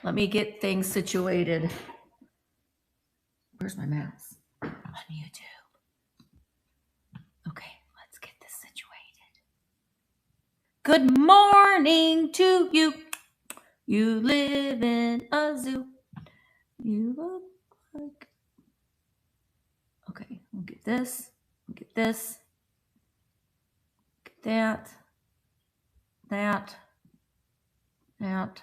Let me get things situated. Where's my mouse? On YouTube. Okay, let's get this situated. Good morning to you. You live in a zoo. You look like... Okay, we'll get this. We'll get this. Get that. That. That.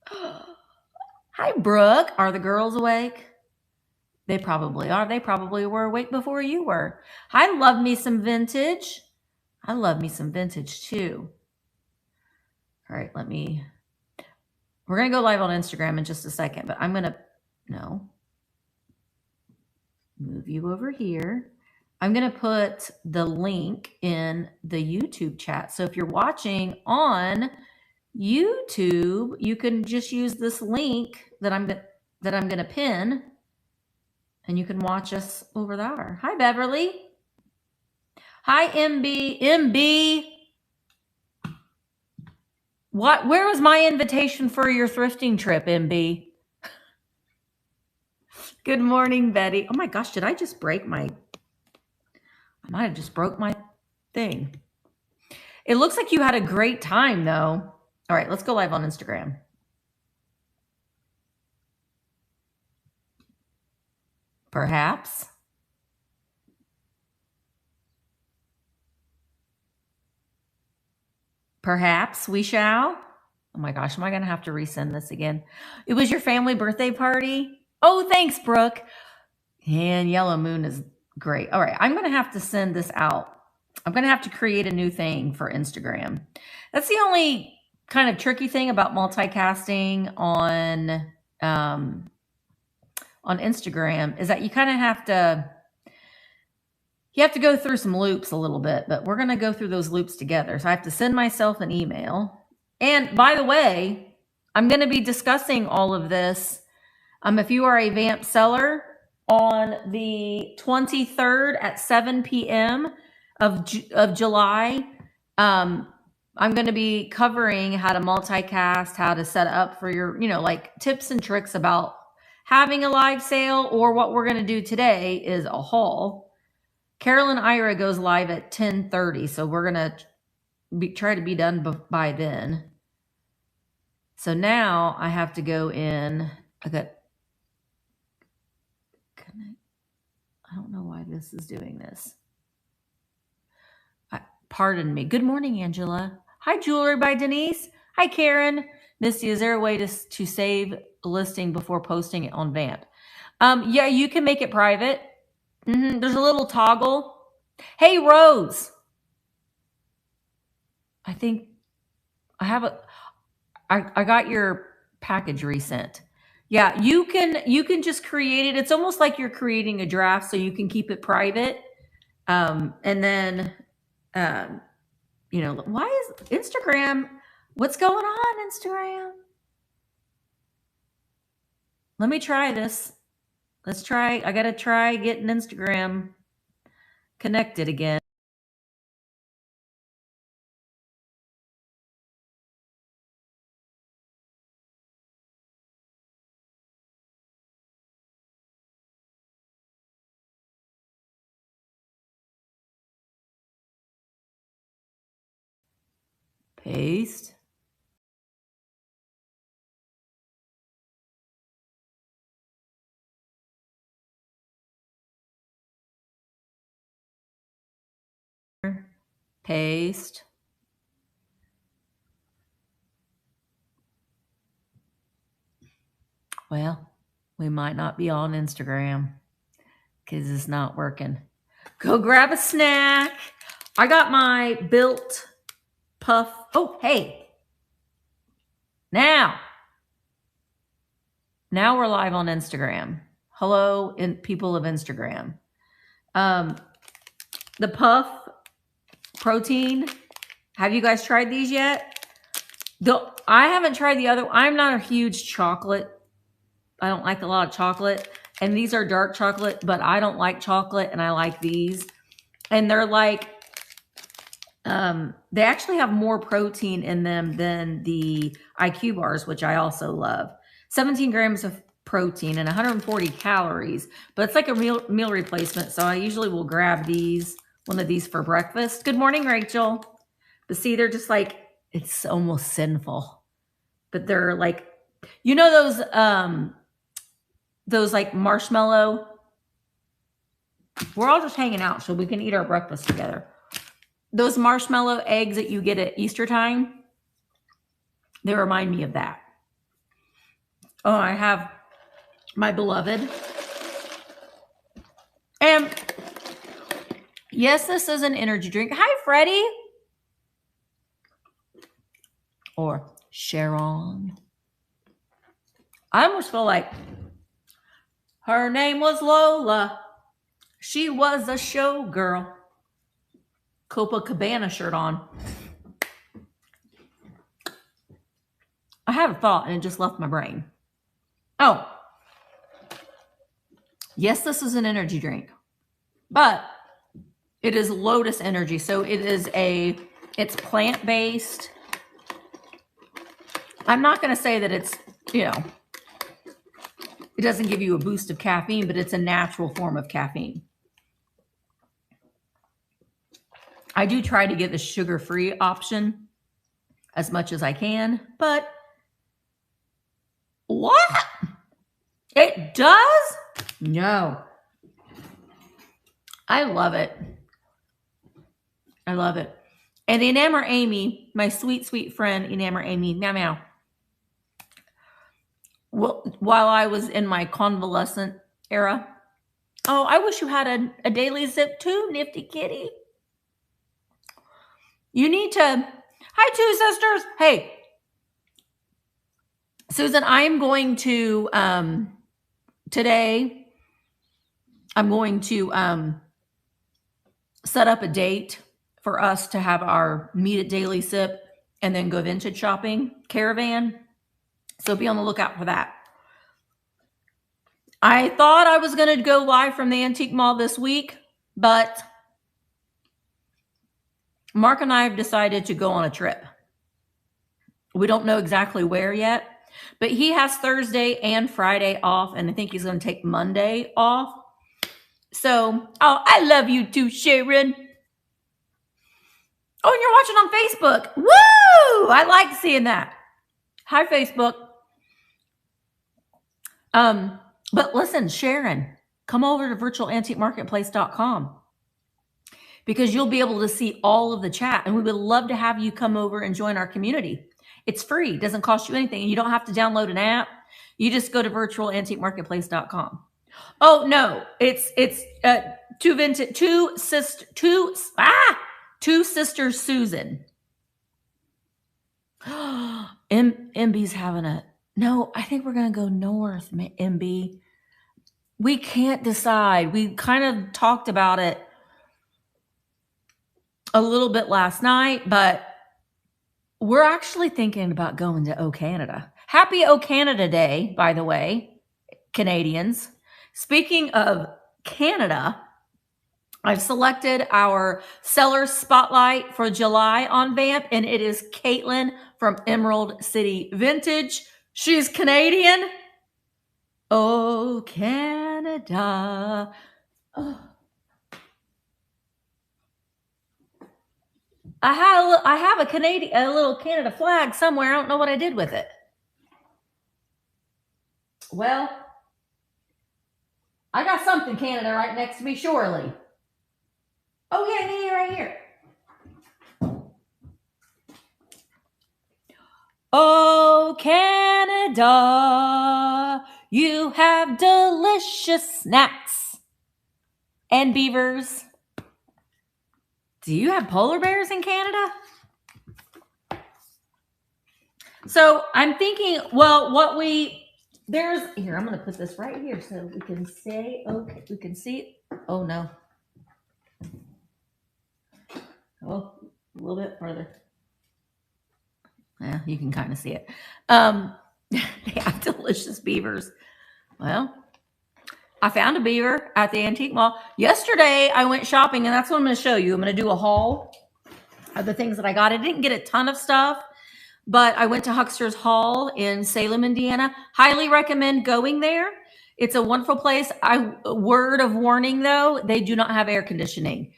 Hi, Brooke. Are the girls awake? They probably are. They probably were awake before you were. I love me some vintage. I love me some vintage too. All right, we're going to go live on Instagram in just a second, but I'm going to, move you over here. I'm going to put the link in the YouTube chat. So if you're watching on YouTube, you can just use this link that I'm going to pin, and you can watch us over there. Hi, Beverly. Hi, MB. MB. Where was my invitation for your thrifting trip, MB? Good morning, Betty. Oh my gosh, did I just break I might have just broke my thing. It looks like you had a great time, though. All right, let's go live on Instagram. Perhaps. Perhaps we shall. Oh my gosh, am I going to have to resend this again? It was your family birthday party? Oh, thanks, Brooke. And Yellow Moon is great. All right, I'm going to have to send this out. I'm going to have to create a new thing for Instagram. That's the only kind of tricky thing about multicasting on Instagram, is that you kind of have to go through some loops a little bit, but we're going to go through those loops together. So I have to send myself an email. And by the way, I'm going to be discussing all of this. If you are a Vamp seller, on the 23rd at 7 p.m. of July, I'm going to be covering how to multicast, how to set up for your, like tips and tricks about having a live sale, or what we're going to do today is a haul. Carolyn Ira goes live at 10:30, so we're going to try to be done by then. So now I have to go in. I don't know why this is doing this. Pardon me. Good morning, Angela. Hi, Jewelry by Denise. Hi, Karen. Misty, is there a way to save a listing before posting it on Vamp? Yeah, you can make it private. There's a little toggle. Hey, Rose. I think I got your package resent. Yeah, you can just create it. It's almost like you're creating a draft, so you can keep it private. And then, why is Instagram? What's going on, Instagram? Let me try this. Let's try. I got to try getting Instagram connected again. Paste. Paste. Well, we might not be on Instagram because it's not working. Go grab a snack. I got my built puff. Oh, hey. Now we're live on Instagram. Hello, people of Instagram. The puff protein. Have you guys tried these yet? I haven't tried the other. I'm not a huge chocolate. I don't like a lot of chocolate. And these are dark chocolate, but I don't like chocolate, and I like these. And they're like They actually have more protein in them than the IQ bars, which I also love. 17 grams of protein and 140 calories, but it's like a meal replacement. So I usually will grab one of these for breakfast. Good morning, Rachel. But see, they're just like, it's almost sinful, but they're like, you know, those like marshmallow. We're all just hanging out so we can eat our breakfast together. Those marshmallow eggs that you get at Easter time, they remind me of that. Oh, I have my beloved. And yes, this is an energy drink. Hi, Freddie. Or Sharon. I almost feel like her name was Lola. She was a showgirl. Copacabana shirt on. I had a thought and it just left my brain. Oh. Yes, this is an energy drink. But it is Lotus Energy. So it's plant-based. I'm not going to say that it's, it doesn't give you a boost of caffeine, but it's a natural form of caffeine. I do try to get the sugar-free option as much as I can, but what? It does? No. I love it. I love it. And Enamor Amy, my sweet, sweet friend, Enamor Amy, meow, meow. Well, while I was in my convalescent era, oh, I wish you had a daily zip too, nifty kitty. You need to, hi, two sisters. Hey, Susan, I'm going to, today, I'm going to set up a date for us to have our meet at Daily Sip and then go vintage shopping caravan. So be on the lookout for that. I thought I was going to go live from the antique mall this week, but Mark and I have decided to go on a trip. We don't know exactly where yet, but he has Thursday and Friday off, and I think he's going to take Monday off. So, oh, I love you too, Sharon. Oh, and you're watching on Facebook. Woo! I like seeing that. Hi, Facebook. But listen, Sharon, come over to virtualantiquemarketplace.com because you'll be able to see all of the chat, and we would love to have you come over and join our community. It's free. It doesn't cost you anything, and you don't have to download an app. You just go to virtualantiquemarketplace.com. Oh no, it's two sisters Susan. MB's having a no. I think we're gonna go north, MB. We can't decide. We kind of talked about it a little bit last night, but we're actually thinking about going to O Canada. Happy O Canada Day, by the way, Canadians. Speaking of Canada, I've selected our seller spotlight for July on Vamp, and it is Caitlin from Emerald City Vintage. She's Canadian. Oh, Canada. Oh. I have a little Canada flag somewhere. I don't know what I did with it. Well, I got something Canada right next to me, surely. Oh, yeah, right here. Oh, Canada, you have delicious snacks and beavers. Do you have polar bears in Canada? So I'm thinking, well, here, I'm going to put this right here so we can say, okay, we can see it. Oh, no. Oh, a little bit further. Yeah, you can kind of see it. They have delicious beavers. Well, I found a beaver at the antique mall. Yesterday, I went shopping, and that's what I'm going to show you. I'm going to do a haul. are the things that I got. I didn't get a ton of stuff, but I went to Huckster's Hall in Salem, Indiana. Highly recommend going there. It's a wonderful place. Word of warning though, they do not have air conditioning,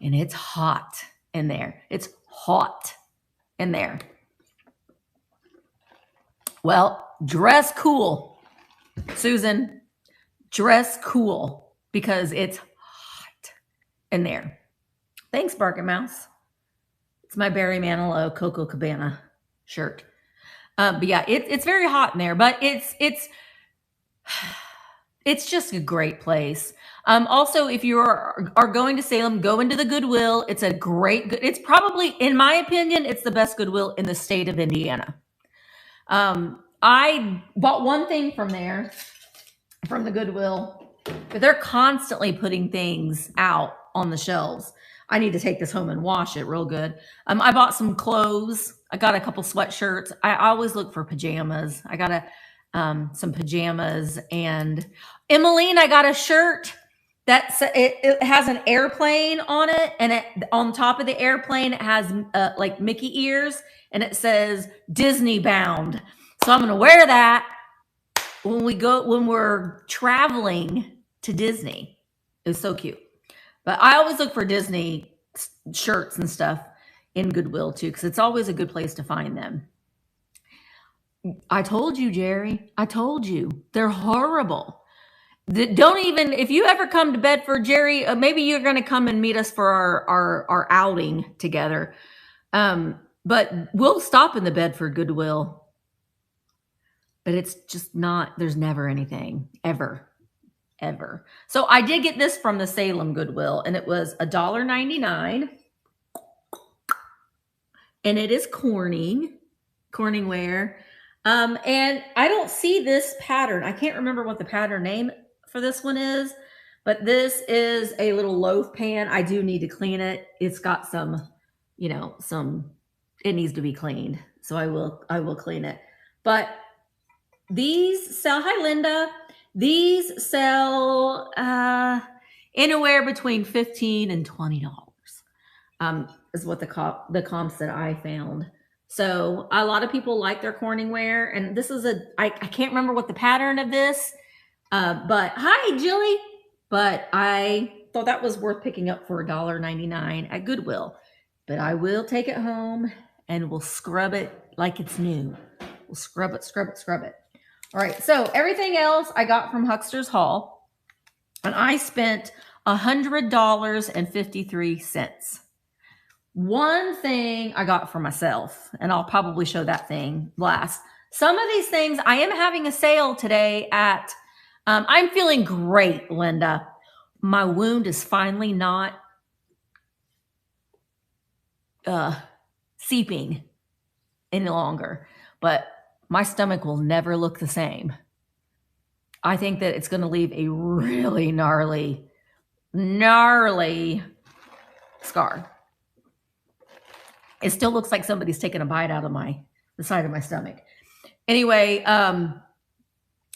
and it's hot in there. It's hot in there. Well, dress cool, Susan. Dress cool because it's hot in there. Thanks, Barking Mouse. It's my Barry Manilow Coco Cabana shirt. But yeah, it's very hot in there, but it's just a great place. Also, if you are going to Salem, go into the Goodwill. It's it's probably, in my opinion, it's the best Goodwill in the state of Indiana. I bought one thing from there, from the Goodwill, but they're constantly putting things out on the shelves. I need to take this home and wash it real good. I bought some clothes. I got a couple sweatshirts. I always look for pajamas. I got some pajamas, and Emmeline, I got a shirt that it has an airplane on it, and on top of the airplane it has like Mickey ears, and it says Disney bound. So I'm gonna wear that when we're traveling to Disney. It's so cute. But I always look for Disney shirts and stuff in Goodwill too, because it's always a good place to find them. I told you, Jerry. I told you. They're horrible. Don't even, if you ever come to Bedford, Jerry, maybe you're going to come and meet us for our outing together. But we'll stop in the Bedford Goodwill. But it's just not, there's never anything, ever. So I did get this from the Salem Goodwill, and it was $1.99. And it is Corning wear. And I don't see this pattern. I can't remember what the pattern name for this one is, but this is a little loaf pan. I do need to clean it. It's got some, it needs to be cleaned. So I will clean it. But these sell, hi Linda, these sell anywhere between $15 and $20. Is what the comps that I found. So a lot of people like their Corning wear, and this is I can't remember what the pattern of this, but hi Jilly, but I thought that was worth picking up for $1.99 at Goodwill. But I will take it home and we'll scrub it like it's new. We'll scrub it. All right, so everything else I got from Huckster's Hall, and I spent $100.53. One thing I got for myself, and I'll probably show that thing last. Some of these things, I am having a sale today at, I'm feeling great, Linda. My wound is finally not seeping any longer, but my stomach will never look the same. I think that it's going to leave a really gnarly scar. It still looks like somebody's taken a bite out of the side of my stomach. Anyway, I'm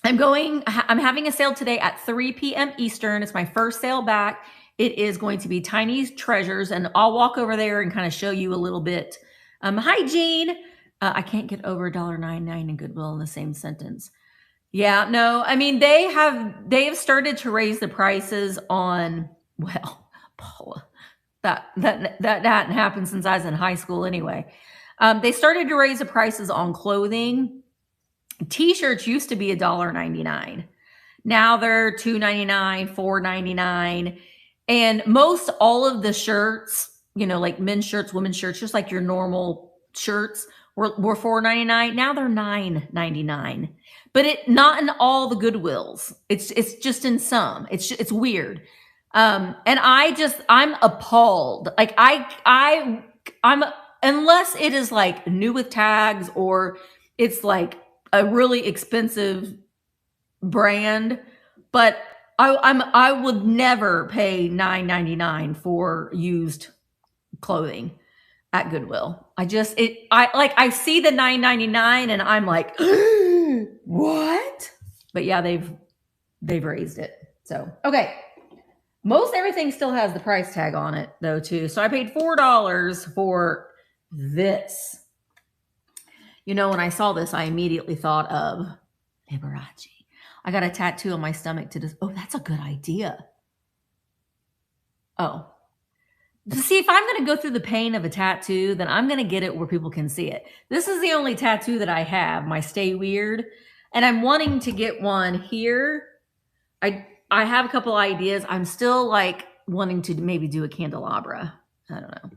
having a sale today at 3 p.m. Eastern. It's my first sale back. It is going to be Tiny Treasures, and I'll walk over there and kind of show you a little bit. Hi, Jean. I can't get over $1.99 in Goodwill in the same sentence. Yeah, no, I mean, they have started to raise the prices on, well, Paula, that hadn't happened since I was in high school anyway. They started to raise the prices on clothing. T-shirts used to be $1.99. Now they're $2.99, $4.99. And most all of the shirts, like men's shirts, women's shirts, just like your normal shirts were $4.99. Now they're $9.99. But not in all the Goodwills. It's just in some. It's weird. And I'm appalled. Like I'm unless it is like new with tags or it's like a really expensive brand, but I would never pay $9.99 for used clothing at Goodwill. I see the $9.99 and I'm like, what? But yeah, they've raised it. So, okay. Most everything still has the price tag on it though too. So I paid $4 for this. You know, when I saw this, I immediately thought of Liberace. I got a tattoo on my stomach to just, oh, that's a good idea. Oh, see, if I'm going to go through the pain of a tattoo, then I'm going to get it where people can see it. This is the only tattoo that I have, my Stay Weird. And I'm wanting to get one here. I have a couple ideas. I'm still like wanting to maybe do a candelabra. I don't know.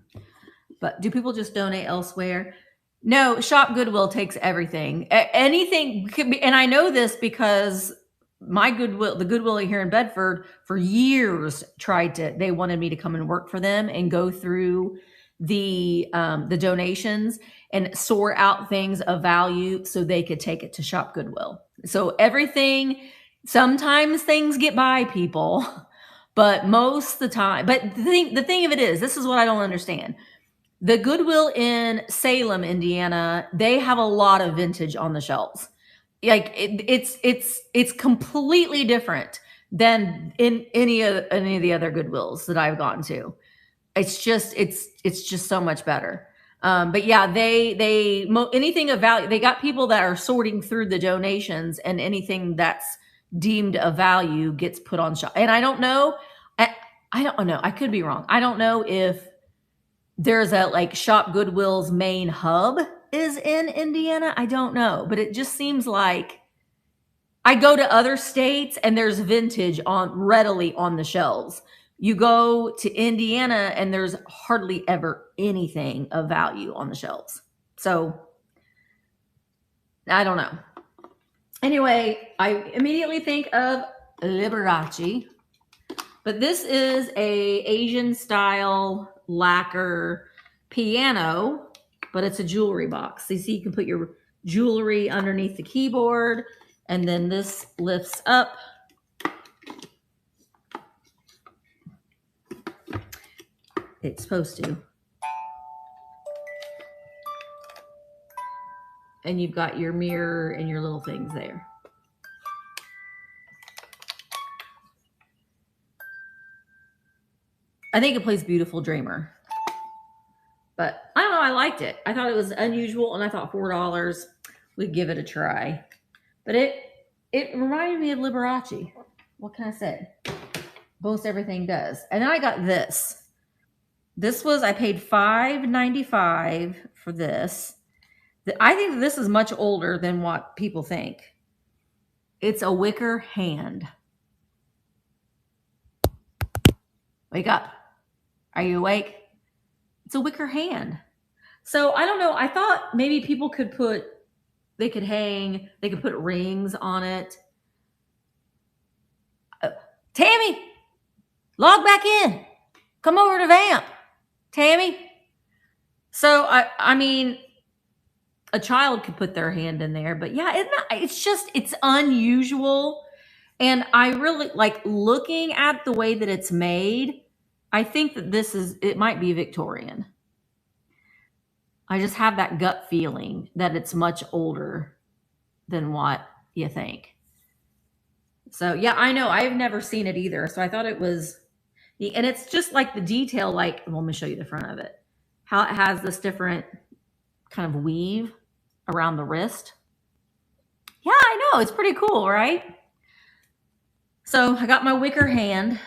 But do people just donate elsewhere? No, Shop Goodwill takes everything. Anything could be, and I know this because my Goodwill, the Goodwill here in Bedford, for years they wanted me to come and work for them and go through the donations and sort out things of value so they could take it to Shop Goodwill. So everything, sometimes things get by people, but most of the time, but the thing of it is, this is what I don't understand. The Goodwill in Salem, Indiana, they have a lot of vintage on the shelves. Like it's completely different than in any of the other Goodwills that I've gone to. It's just so much better. But yeah, anything of value, they got people that are sorting through the donations, and anything that's deemed of value gets put on shop. And I don't know, I don't know. I could be wrong. I don't know if there's a like Shop Goodwill's main hub is in Indiana. I don't know, but it just seems like I go to other states and there's vintage readily on the shelves. You go to Indiana and there's hardly ever anything of value on the shelves. So I don't know. Anyway, I immediately think of Liberace, but this is a Asian style lacquer piano, but it's a jewelry box. So you see, you can put your jewelry underneath the keyboard, and then this lifts up. It's supposed to. And you've got your mirror and your little things there. I think it plays Beautiful Dreamer. But I don't know, I liked it. I thought it was unusual, and I thought $4 we'd give it a try. But it reminded me of Liberace. What can I say? Most everything does. And then I got this. This was, I paid $5.95 for this. I think this is much older than what people think. It's a wicker hand. Wake up. Are you awake? It's a wicker hand. So I don't know. I thought maybe people could put rings on it. Tammy, log back in. Come over to Vamp. Tammy. So I mean, a child could put their hand in there, but yeah, it's unusual. And I really like looking at the way that it's made. I think that it might be Victorian. I just have that gut feeling that it's much older than what you think. So yeah, I know I've never seen it either. So I thought it was, and it's just like the detail, like, well, let me show you the front of it. How it has this different kind of weave around the wrist. Yeah, I know. It's pretty cool, right? So I got my wicker hand.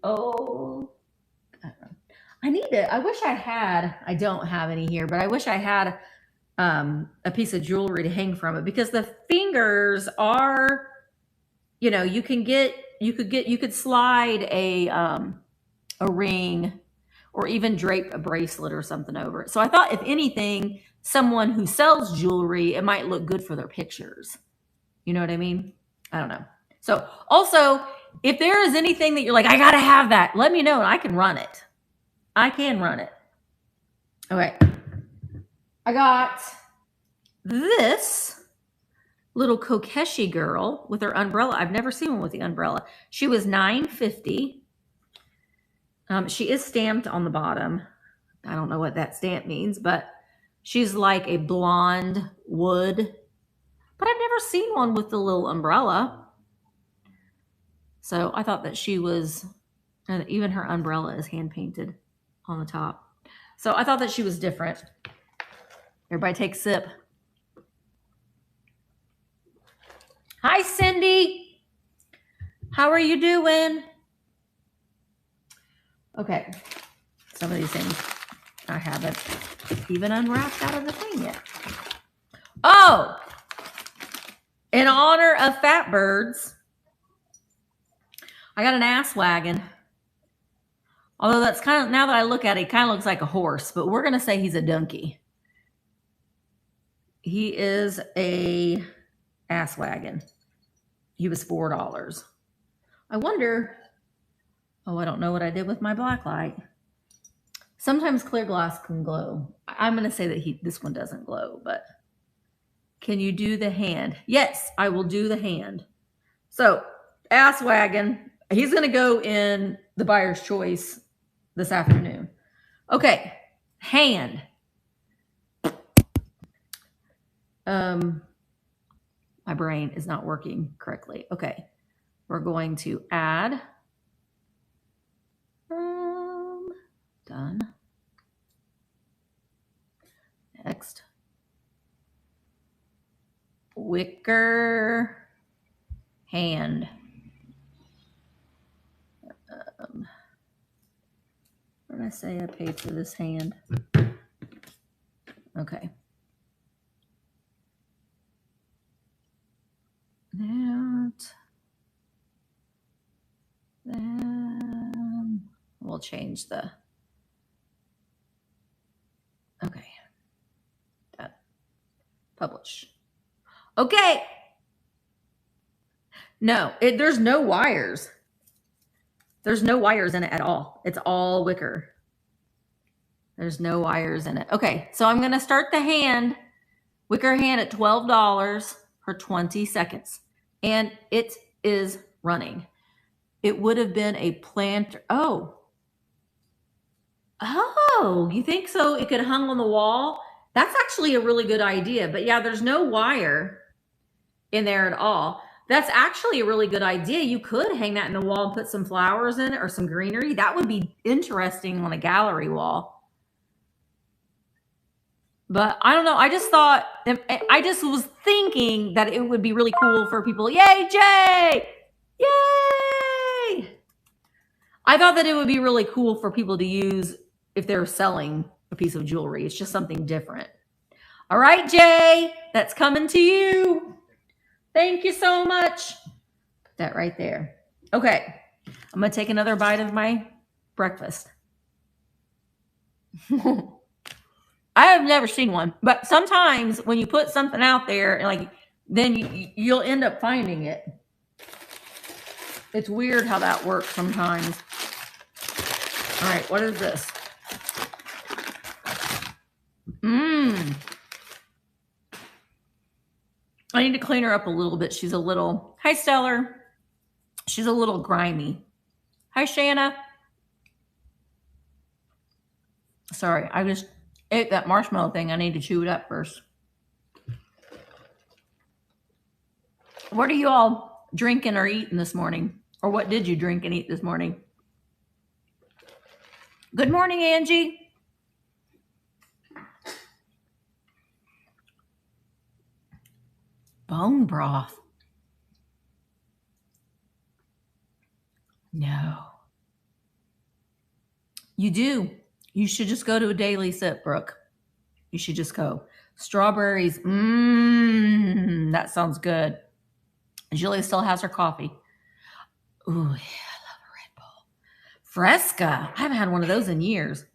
Oh, I wish I don't have any here, but I wish I had a piece of jewelry to hang from it, because the fingers are, you know, you could slide a ring or even drape a bracelet or something over it. So I thought, if anything, someone who sells jewelry, it might look good for their pictures. You know what I mean? I don't know. So also, if there is anything that you're like, I got to have that, let me know and I can run it. Okay. I got this little Kokeshi girl with her umbrella. I've never seen one with the umbrella. She was $9.50. She is stamped on the bottom. I don't know what that stamp means, but she's like a blonde wood. But I've never seen one with the little umbrella. So I thought that she was, and even her umbrella is hand painted on the top. So I thought that she was different. Everybody take a sip. Hi, Cindy. How are you doing? Okay. Some of these things I haven't even unwrapped out of the thing yet. Oh, in honor of fat birds, I got an ass wagon. Although that's kind of, now that I look at it, it kind of looks like a horse, but we're going to say he's a donkey. He is a ass wagon. He was $4. I wonder, oh, I don't know what I did with my black light. Sometimes clear glass can glow. I'm going to say that this one doesn't glow, but can you do the hand? Yes, I will do the hand. So, ass wagon, he's going to go in the buyer's choice this afternoon. Okay, hand. My brain is not working correctly. Okay, we're going to add. Done. Next. Wicker hand. What did I say I paid for this hand? Okay. Then we'll change the. Okay. That. Publish. Okay. No, there's no wires. There's no wires in it at all. It's all wicker. There's no wires in it. Okay, so I'm going to start the hand, wicker hand at $12 for 20 seconds. And it is running. It would have been a planter. Oh, you think so? It could have hung on the wall? That's actually a really good idea. But yeah, there's no wire in there at all. That's actually a really good idea. You could hang that in the wall and put some flowers in it or some greenery. That would be interesting on a gallery wall. But I don't know. I just thought, I just was thinking that it would be really cool for people. Yay, Jay! Yay! I thought that it would be really cool for people to use if they're selling a piece of jewelry. It's just something different. All right, Jay, that's coming to you. Thank you so much. Put that right there. Okay, I'm going to take another bite of my breakfast. I have never seen one, but sometimes when you put something out there, like then you'll end up finding it. It's weird how that works sometimes. All right, what is this? I need to clean her up a little bit. She's a little, hi, Stellar. She's a little grimy. Hi, Shanna. Sorry, I just ate that marshmallow thing. I need to chew it up first. What are you all drinking or eating this morning? Or what did you drink and eat this morning? Good morning, Angie. Bone broth. No. You do. You should just go to a daily sip, Brooke. You should just go. Strawberries. That sounds good. Julia still has her coffee. Ooh, yeah, I love a Red Bull. Fresca. I haven't had one of those in years.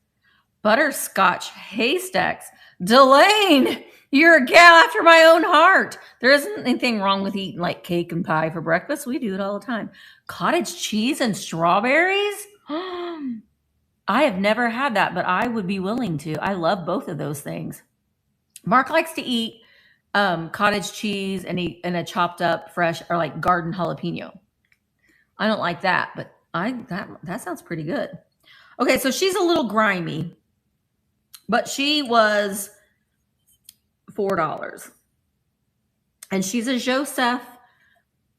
Butterscotch haystacks. Delane, you're a gal after my own heart. There isn't anything wrong with eating like cake and pie for breakfast. We do it all the time. Cottage cheese and strawberries? I have never had that, but I would be willing to. I love both of those things. Mark likes to eat cottage cheese and a chopped up fresh or like garden jalapeno. I don't like that, but that sounds pretty good. Okay, so she's a little grimy, but she was $4. And she's a Joseph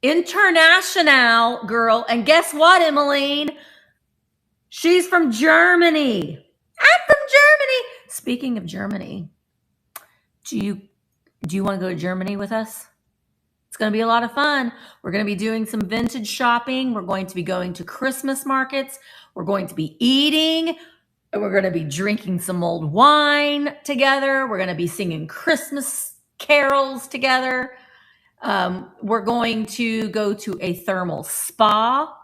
International girl. And guess what, Emmeline? She's from Germany. I'm from Germany. Speaking of Germany, do you want to go to Germany with us? It's going to be a lot of fun. We're going to be doing some vintage shopping. We're going to be going to Christmas markets. We're going to be eating. We're going to be drinking some old wine together. We're going to be singing Christmas carols together. We're going to go to a thermal spa.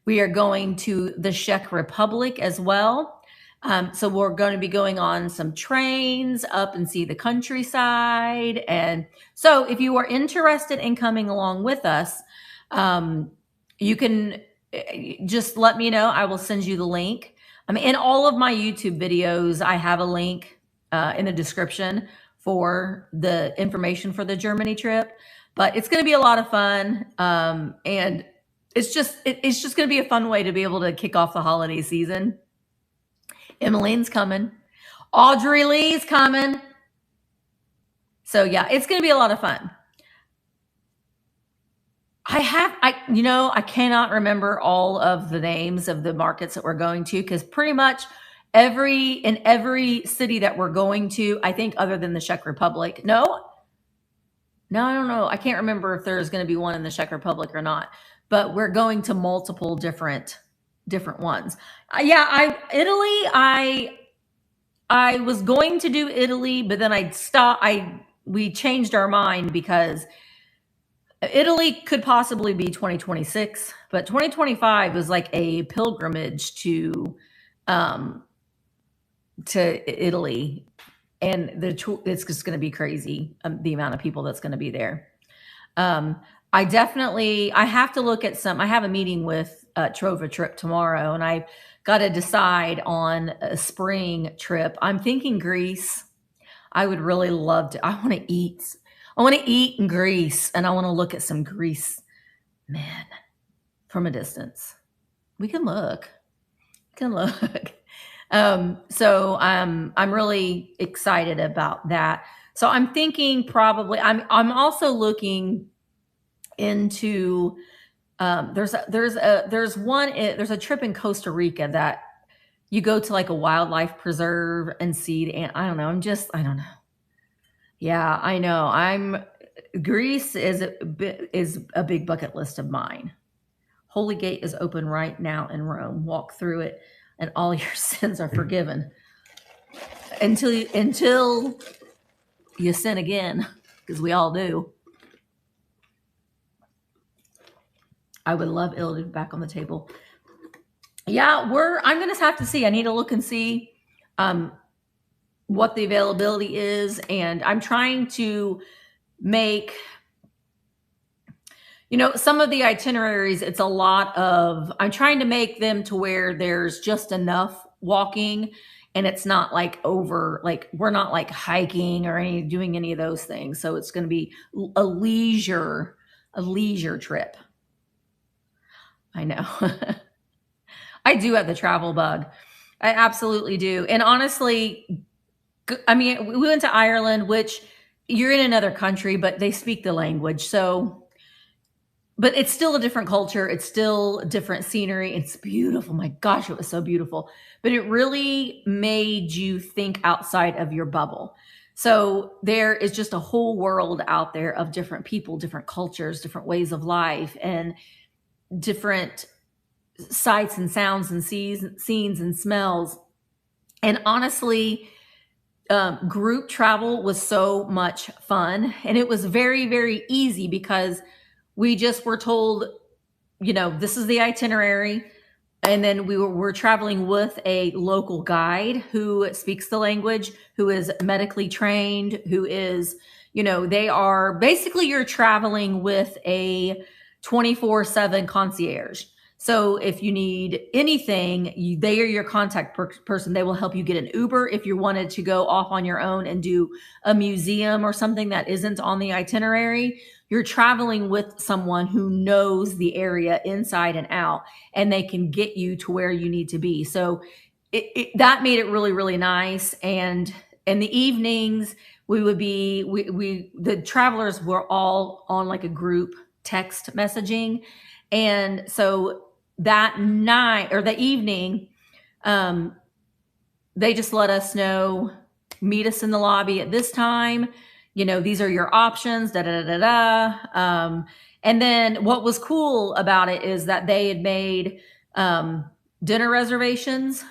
We are going to the Czech Republic as well. So we're going to be going on some trains up and see the countryside. And so if you are interested in coming along with us, you can just let me know. I will send you the link. In all of my YouTube videos, I have a link in the description for the information for the Germany trip. But it's going to be a lot of fun. And it's just going to be a fun way to be able to kick off the holiday season. Emmeline's coming. Audrey Lee's coming. So yeah, it's going to be a lot of fun. I cannot remember all of the names of the markets that we're going to, because pretty much in every city that we're going to, I think other than the Czech Republic. No, I don't know. I can't remember if there's going to be one in the Czech Republic or not, but we're going to multiple different ones. Italy, I was going to do Italy, but then we changed our mind because Italy could possibly be 2026, but 2025 is like a pilgrimage to Italy, and it's just going to be crazy, the amount of people that's going to be there. I have to look at I have a meeting with Trova Trip tomorrow, and I've got to decide on a spring trip. I'm thinking Greece. I would really love to. I want to eat in Greece, and I want to look at some Greece men from a distance. We can look. So I'm really excited about that. So I'm thinking probably I'm also looking into there's a trip in Costa Rica that you go to like a wildlife preserve and see I don't know. Yeah, I know. Greece is a big bucket list of mine. Holy Gate is open right now in Rome. Walk through it and all your sins are forgiven. Until you sin again, because we all do. I would love Italy back on the table. Yeah, I'm going to have to see. I need to look and see what the availability is. And I'm trying to make, some of the itineraries, I'm trying to make them to where there's just enough walking, and it's not like we're not like hiking or doing any of those things. So it's going to be a leisure trip. I know. I do have the travel bug. I absolutely do. And honestly, we went to Ireland, which you're in another country, but they speak the language. So, but it's still a different culture. It's still different scenery. It's beautiful. My gosh, it was so beautiful. But it really made you think outside of your bubble. So there is just a whole world out there of different people, different cultures, different ways of life, and different sights and sounds and scenes and smells. And honestly, group travel was so much fun, and it was very, very easy because we just were told, this is the itinerary. And then we're traveling with a local guide who speaks the language, who is medically trained, who is, they are basically, you're traveling with a 24/7 concierge. So if you need anything, they are your contact person. They will help you get an Uber if you wanted to go off on your own and do a museum or something that isn't on the itinerary. You're traveling with someone who knows the area inside and out, and they can get you to where you need to be. So that made it really, really nice. And in the evenings, the travelers were all on like a group text messaging. And so that night or the evening, they just let us know, meet us in the lobby at this time. You know, these are your options, da da da da. And then what was cool about it is that they had made dinner reservations.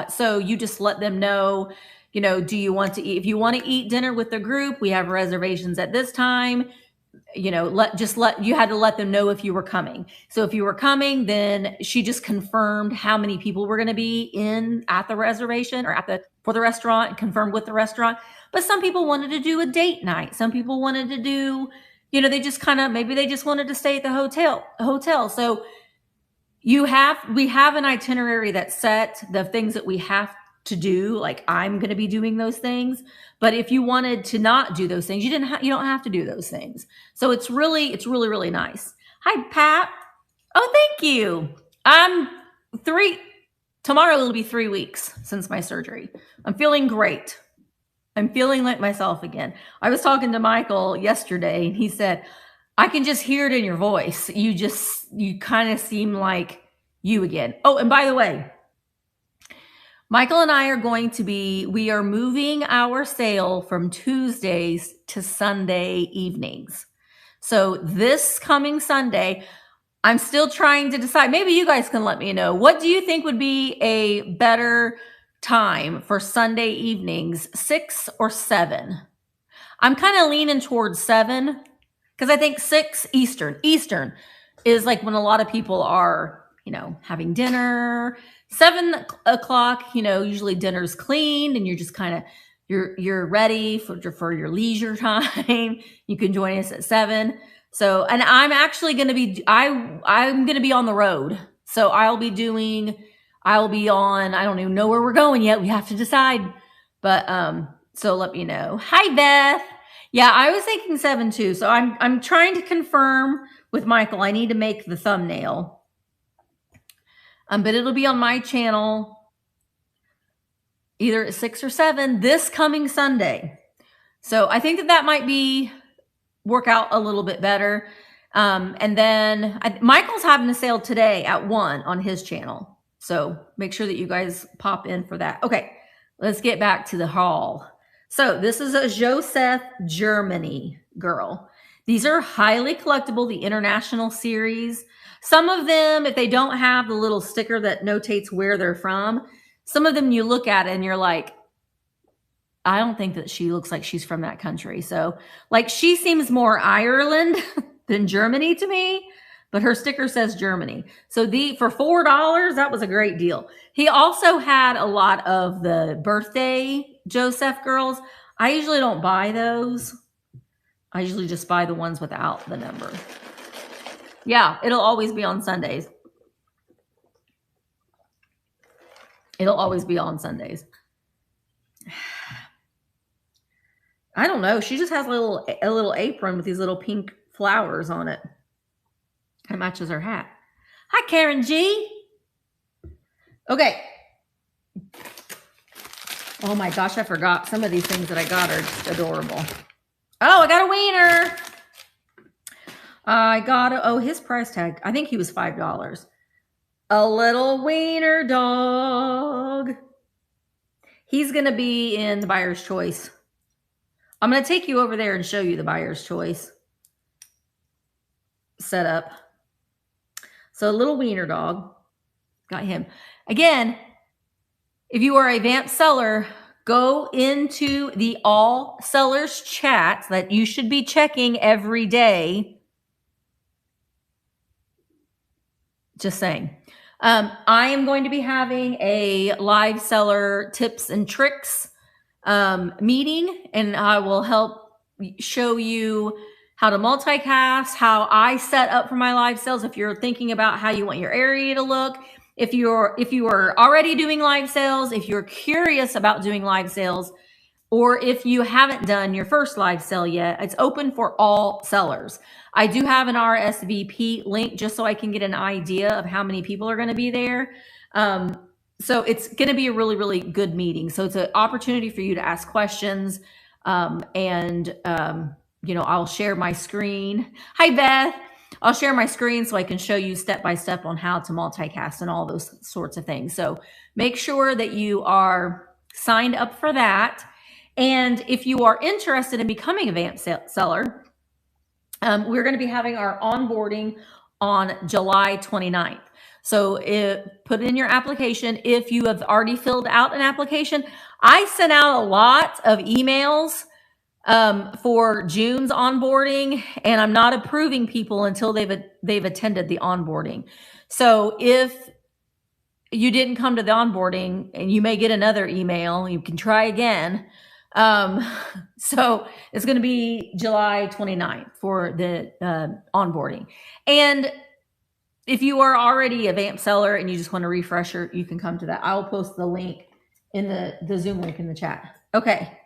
So you just let them know, you know, do you want to eat? If you want to eat dinner with the group, we have reservations at this time. You know, you had to let them know if you were coming. So if you were coming, then she just confirmed how many people were going to be at the reservation or for the restaurant, and confirmed with the restaurant. But some people wanted to do a date night. Some people wanted to do, you know, maybe they just wanted to stay at the hotel. So we have an itinerary that's set, the things that we have to do. Like, I'm going to be doing those things, but if you wanted to not do those things, you don't have to do those things. So it's really, really nice. Hi, Pat. Oh, thank you. Tomorrow will be 3 weeks since my surgery. I'm feeling great. I'm feeling like myself again. I was talking to Michael yesterday and he said, I can just hear it in your voice. You kind of seem like you again. Oh, and by the way, Michael and I we are moving our sale from Tuesdays to Sunday evenings. So this coming Sunday, I'm still trying to decide. Maybe you guys can let me know. What do you think would be a better time for Sunday evenings, 6 or 7? I'm kind of leaning towards 7 because I think 6 Eastern is like when a lot of people are, you know, having dinner. 7 o'clock, you know, usually dinner's cleaned and you're just kind of, you're ready for your leisure time. You can join us at 7. So, and I'm actually going to be, I'm going to be on the road. So I'll be on, I don't even know where we're going yet. We have to decide. But, so let me know. Hi, Beth. Yeah, I was thinking 7 too. So I'm trying to confirm with Michael. I need to make the thumbnail. But it'll be on my channel either at 6 or 7 this coming Sunday. So I think that might work out a little bit better. And then Michael's having a sale today at 1 on his channel. So make sure that you guys pop in for that. Okay, let's get back to the haul. So this is a Joseph Germany girl. These are highly collectible, the international series. Some of them, if they don't have the little sticker that notates where they're from, some of them you look at and you're like, I don't think that she looks like she's from that country. So like she seems more Ireland than Germany to me, but her sticker says Germany. So for $4, that was a great deal. He also had a lot of the birthday Joseph girls. I usually don't buy those. I usually just buy the ones without the number. Yeah, it'll always be on Sundays. It'll always be on Sundays. I don't know. She just has a little apron with these little pink flowers on it. Kind of matches her hat. Hi, Karen G. Okay. Oh my gosh, I forgot. Some of these things that I got are just adorable. Oh, I got a wiener. His price tag. I think he was $5. A little wiener dog. He's going to be in the buyer's choice. I'm going to take you over there and show you the buyer's choice setup. So a little wiener dog. Got him. Again, if you are a Vamp seller, go into the all sellers chat that you should be checking every day. Just saying. I am going to be having a live seller tips and tricks meeting, and I will help show you how to multicast, how I set up for my live sales. If you're thinking about how you want your area to look, if you are already doing live sales, if you're curious about doing live sales, or if you haven't done your first live sale yet, it's open for all sellers. I do have an RSVP link just so I can get an idea of how many people are going to be there. So it's going to be a really, really good meeting. So it's an opportunity for you to ask questions and I'll share my screen. Hi, Beth. I'll share my screen so I can show you step by step on how to multicast and all those sorts of things. So make sure that you are signed up for that. And if you are interested in becoming a Vamp seller, we're going to be having our onboarding on July 29th. So put in your application. If you have already filled out an application, I sent out a lot of emails for June's onboarding, and I'm not approving people until they've attended the onboarding. So if you didn't come to the onboarding, and you may get another email, you can try again. So it's going to be July 29th for the onboarding. And if you are already a Vamp seller and you just want a refresher, you can come to that. I'll post the link in the Zoom link in the chat. Okay.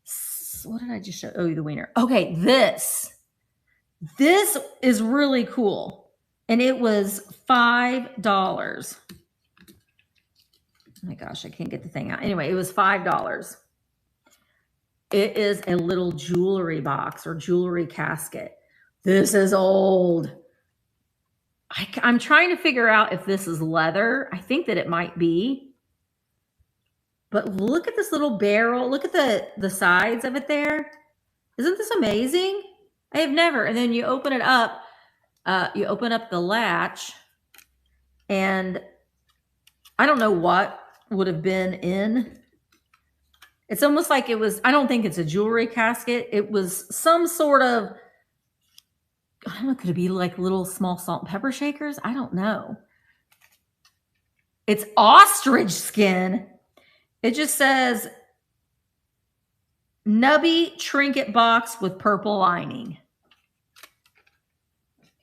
So what did I just show? Oh, the wiener. Okay. This is really cool. And it was $5. Oh my gosh, I can't get the thing out. Anyway, it was $5. It is a little jewelry box or jewelry casket. This is old. I'm trying to figure out if this is leather. I think that it might be. But look at this little barrel. Look at the sides of it there. Isn't this amazing? I have never. And then you open it up. You open up the latch. And I don't know what would have been in. It's almost like it was, I don't think it's a jewelry casket. It was some sort of, I don't know, could it be like little small salt and pepper shakers? I don't know. It's ostrich skin. It just says nubby trinket box with purple lining.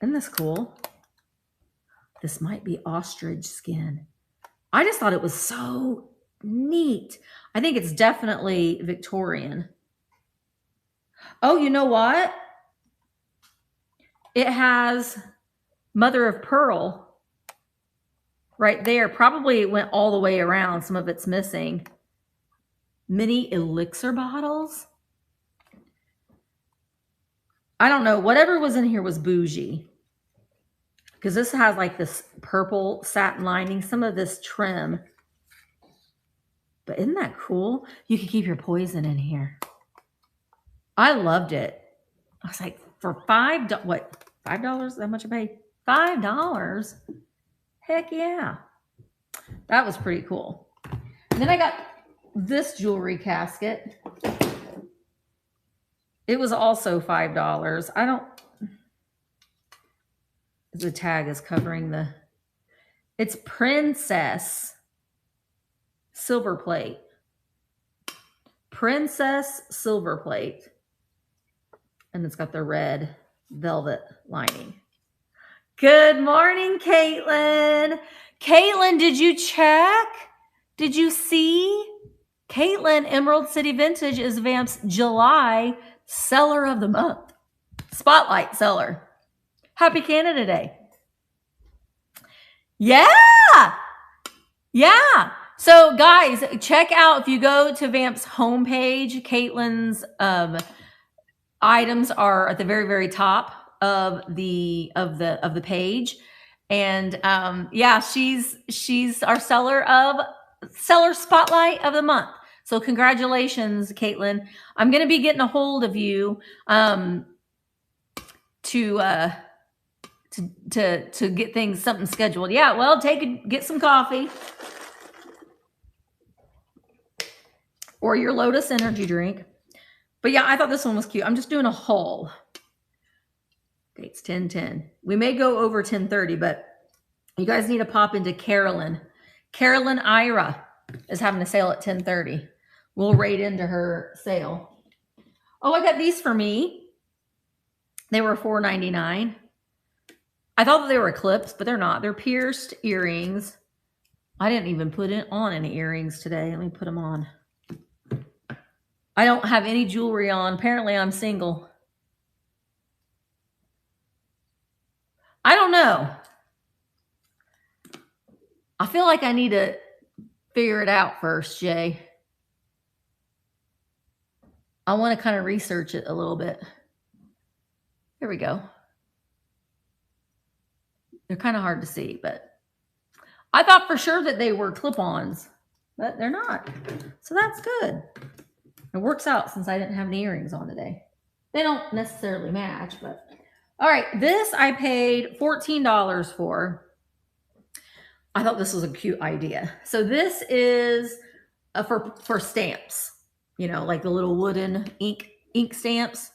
Isn't this cool? This might be ostrich skin. I just thought it was so neat. I think it's definitely Victorian. Oh, you know what? It has mother of pearl right there. Probably it went all the way around. Some of it's missing. Mini elixir bottles. I don't know. Whatever was in here was bougie. Because this has like this purple satin lining. Some of this trim. But isn't that cool? You can keep your poison in here. I loved it. I was like, for $5, what? $5? How much I paid? $5? Heck yeah. That was pretty cool. And then I got this jewelry casket. It was also $5. I don't, the tag is covering the, it's Princess silver plate. Princess silver plate. And it's got the red velvet lining. Good morning, Caitlin. Caitlin, did you check? Did you see? Caitlin, Emerald City Vintage is Vamp's July Seller of the Month. Spotlight Seller. Happy Canada Day. Yeah. Yeah. So guys, check out, if you go to Vamp's homepage, Caitlin's items are at the very, very top of the page. And yeah, she's our seller spotlight of the month. So congratulations, Caitlin. I'm going to be getting a hold of you to get something scheduled. Yeah, well, get some coffee or your Lotus energy drink. But yeah, I thought this one was cute. I'm just doing a haul. Okay, it's 10:10. We may go over 10:30, but you guys need to pop into Carolyn. Carolyn Ira is having a sale at 10:30. We'll rate into her sale. Oh, I got these for me. They were $4.99. I thought that they were clips, but they're not. They're pierced earrings. I didn't even put on any earrings today. Let me put them on. I don't have any jewelry on. Apparently, I'm single. I don't know. I feel like I need to figure it out first, Jay. I want to kind of research it a little bit. Here we go. They're kind of hard to see, but I thought for sure that they were clip-ons, but they're not. So that's good. It works out since I didn't have any earrings on today. They don't necessarily match, but all right. This I paid $14 for. I thought this was a cute idea. So this is for stamps, you know, like the little wooden ink stamps.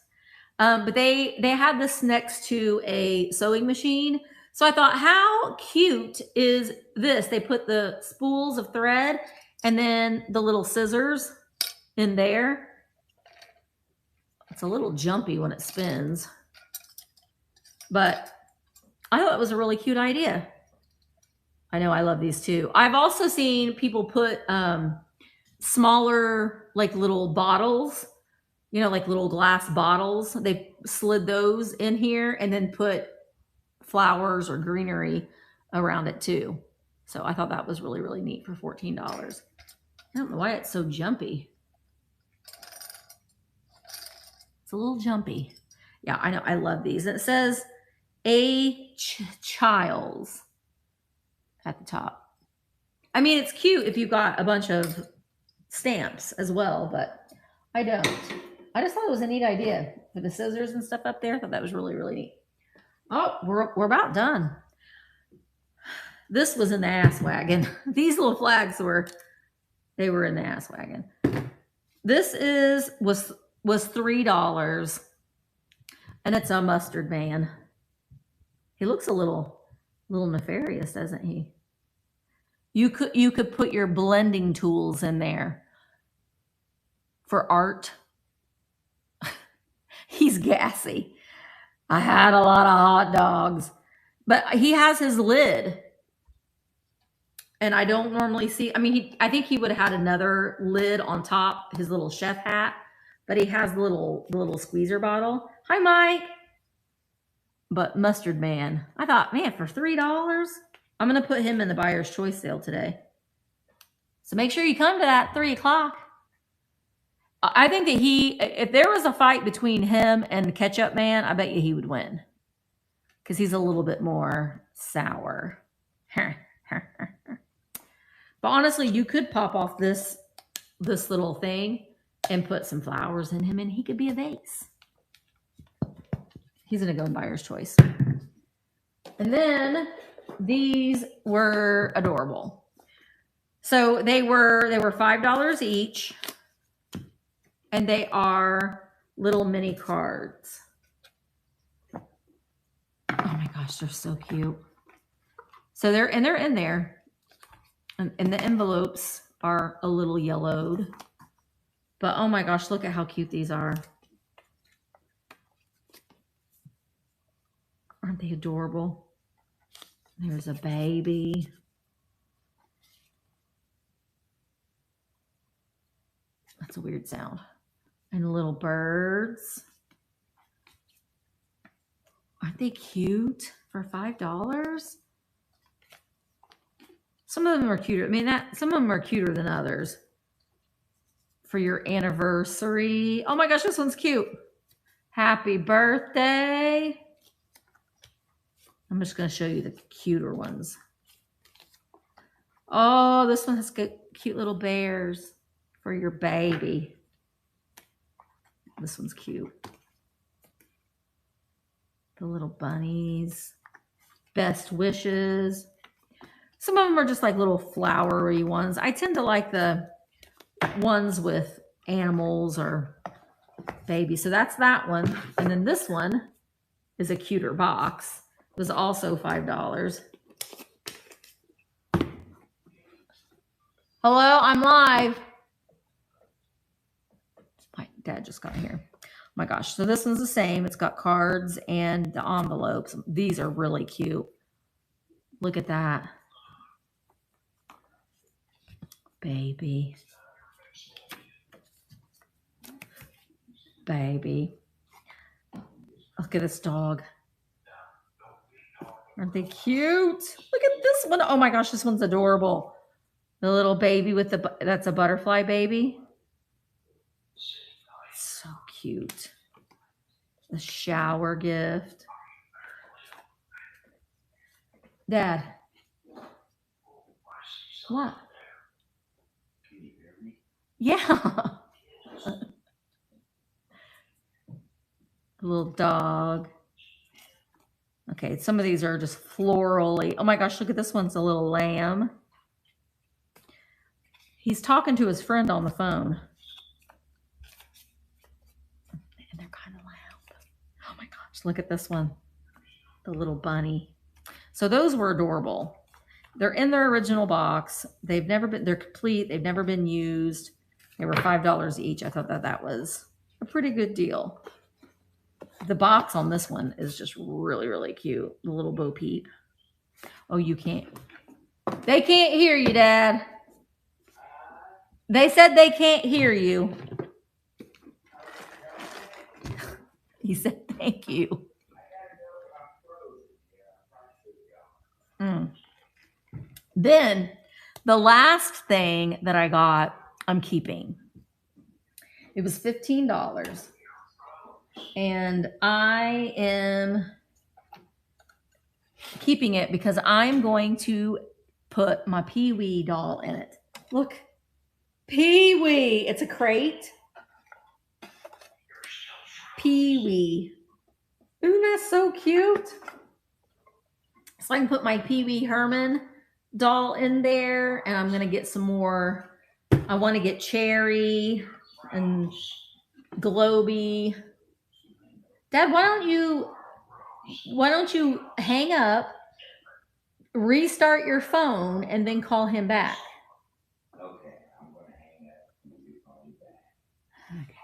But they had this next to a sewing machine. So I thought, how cute is this? They put the spools of thread and then the little scissors in there. It's a little jumpy when it spins, but I thought it was a really cute idea. I know I love these too. I've also seen people put smaller, like little bottles, you know, like little glass bottles. They slid those in here and then put flowers or greenery around it too. So I thought that was really, really neat for $14. I don't know why it's so jumpy. It's a little jumpy. Yeah, I know. I love these. And it says A. Childs at the top. I mean, it's cute if you've got a bunch of stamps as well, but I don't. I just thought it was a neat idea for the scissors and stuff up there. I thought that was really, really neat. Oh, we're about done. This was in the ass wagon. These little flags were in the ass wagon. This was $3, and it's a mustard man. He looks a little nefarious, doesn't he? You could put your blending tools in there for art. He's gassy. I had a lot of hot dogs, but he has his lid. And I don't normally see, I mean, I think he would have had another lid on top, his little chef hat, but he has the little squeezer bottle. Hi, Mike. But Mustard Man, I thought, man, for $3, I'm going to put him in the buyer's choice sale today. So make sure you come to that 3 o'clock. I think that if there was a fight between him and the Ketchup Man, I bet you he would win. Because he's a little bit more sour. But honestly, you could pop off this little thing and put some flowers in him, and he could be a vase. He's going to go in buyer's choice. And then these were adorable. So they were $5 each, and they are little mini cards. Oh my gosh, they're so cute. So they're in there. And the envelopes are a little yellowed. But oh my gosh, look at how cute these are. Aren't they adorable? There's a baby. That's a weird sound. And little birds. Aren't they cute for $5? Some of them are cuter. I mean, some of them are cuter than others. For your anniversary. Oh my gosh, this one's cute. Happy birthday. I'm just going to show you the cuter ones. Oh, this one has cute little bears for your baby. This one's cute. The little bunnies. Best wishes. Some of them are just like little flowery ones. I tend to like the ones with animals or babies. So that's that one. And then this one is a cuter box. It was also $5. Hello, I'm live. My dad just got here. Oh my gosh. So this one's the same. It's got cards and the envelopes. These are really cute. Look at that. Baby. Baby. Look at this dog. Aren't they cute? Look at this one. Oh my gosh, this one's adorable. The little baby with that's a butterfly baby. So cute. The shower gift. Dad. What? Can you hear me? Yeah. A little dog. Okay, some of these are just florally. Oh my gosh, look at this one's a little lamb. He's talking to his friend on the phone. And they're kind of loud. Oh my gosh, look at this one. The little bunny. So those were adorable. They're in their original box. They're complete. They've never been used. They were $5 each. I thought that was a pretty good deal. The box on this one is just really, really cute. The little Bo Peep. Oh, you can't. They can't hear you, Dad. They said they can't hear you. He said thank you. Then the last thing that I got, I'm keeping. It was $15. And I am keeping it because I'm going to put my Pee-wee doll in it. Look, Pee-wee. It's a crate. Pee-wee. Isn't that so cute? So I can put my Pee-wee Herman doll in there, and I'm going to get some more. I want to get Cherry and Globy. Dad, why don't you hang up, restart your phone, and then call him back? Okay, I'm going to hang up and you call me back.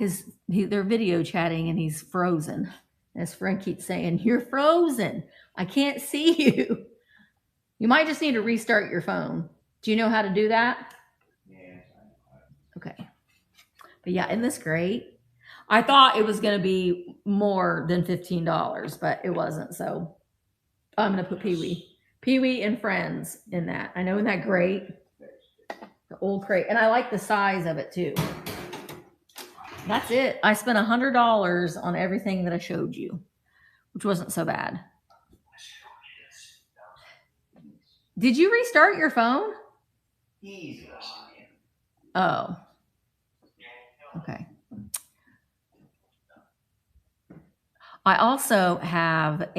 Okay. They're video chatting and he's frozen. His friend keeps saying, "You're frozen. I can't see you." You might just need to restart your phone. Do you know how to do that? Yes. Okay. But yeah, isn't this great? I thought it was going to be more than $15, but it wasn't. So I'm going to put Pee-wee and Friends in that. I know, isn't that great? The old crate. And I like the size of it too. That's it. I spent $100 on everything that I showed you, which wasn't so bad. Did you restart your phone? He's lying. Oh. Okay. I also have